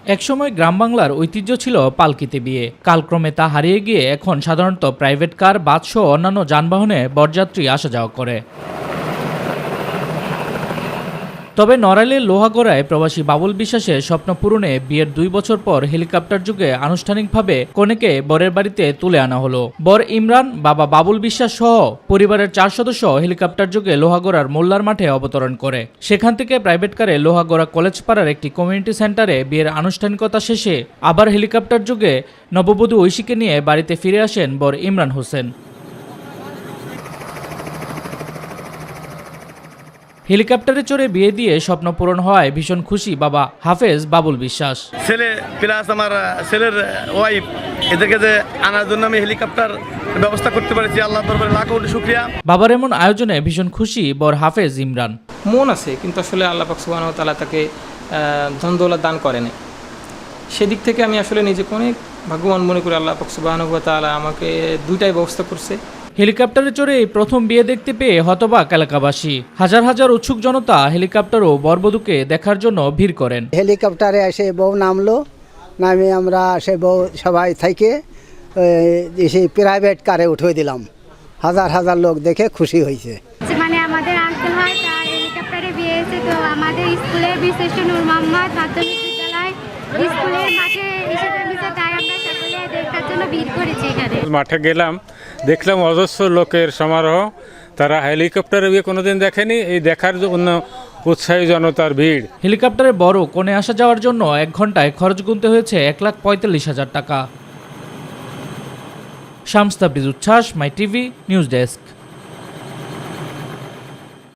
একসময় গ্রাম বাংলার ঐতিহ্য ছিল পালকিতে বিয়ে। কালক্রমে তা হারিয়ে গিয়ে এখন সাধারণত প্রাইভেট কার, বাসসহ অন্যান্য যানবাহনে বরযাত্রী আসা যাওয়া করে। তবে নড়াইলের লোহাগড়ায় প্রবাসী বাবুল বিশ্বাসের স্বপ্ন পূরণে বিয়ের 2 বছর পর হেলিকপ্টার যুগে আনুষ্ঠানিকভাবে কনেকে বরের বাড়িতে তুলে আনা হলো। বর ইমরান, বাবা বাবুল বিশ্বাস সহ পরিবারের 4 সদস্য হেলিকপ্টার যুগে লোহাগড়ার মোল্লার মাঠে অবতরণ করে। সেখান থেকে প্রাইভেট কারে লোহাগড়া কলেজ পাড়ার একটি কমিউনিটি সেন্টারে বিয়ের আনুষ্ঠানিকতা শেষে আবার হেলিকপ্টার যুগে নববধূ ঐশীকে নিয়ে বাড়িতে ফিরে আসেন বর ইমরান হোসেন। হেলিকপ্টারে চড়ে বিয়ে দিয়ে স্বপ্ন পূরণ হওয়ায় ভীষণ খুশি বাবা হাফেজ বাবুল বিশ্বাস। ছেলে প্লাস আমার ছেলের ওয়াইফ, এদেরকে যে আনার জন্য আমি হেলিকপ্টার ব্যবস্থা করতে পারছি, আল্লাহ দরবারে লাখ কোটি শুকরিয়া। বাবার এমন আয়োজনে ভীষণ খুশি বর হাফেজ ইমরান। মন আছে, কিন্তু আসলে আল্লাহ পাক সুবহানাহু ওয়া তাআলা তাকে ধন দৌলত দান করেনি। সেদিক থেকে আমি আসলে নিজেকে অনেক ভাগ্যবান মনে করি। আল্লাহ পাক সুবহানাহু ওয়া তাআলা আমাকে দুইটাই ব্যবস্থা করছে। হেলিকপ্টারে চড়ে প্রথম বিয়ে দেখতে পেয়ে হতবাক এলাকাবাসী। হাজার হাজার উৎসুক জনতা হেলিকপ্টার ও বরবধূকে দেখার জন্য ভিড় করেন। হেলিকপ্টারে এসে বউ নামলো, নামে আমরা সে বউ সবাই থেকে সেই প্রাইভেট কারে উঠিয়ে দিলাম। হাজার হাজার লোক দেখে খুশি হয়েছে। মানে আমাদের আঙ্কেল হয়, তার হেলিকপ্টারে বিয়ে হয়েছে। তো আমাদের স্কুলের বিশিষ্ট নূর মোহাম্মদ মাধ্যমিক বিদ্যালয় স্কুলের মাঠে এসে জমেছে, তাই আমরা সকলে দেখার জন্য ভিড় করেছি। এখানে মাঠে গেলাম, দেখলাম অজস্র লোকের সমারোহ। তারা হেলিকপ্টারে বিয়ে কোনোদিন দেখেনি, এই দেখার জন্য উৎসাহী জনতার ভিড়। হেলিকপ্টারে বড় কোণে আসা যাওয়ার জন্য 1 ঘন্টায় খরচ গুনতে হয়েছে 1,45,000 টাকা। শামস তাবরিজ উচ্ছ্বাস, মাই টিভি নিউজ ডেস্ক।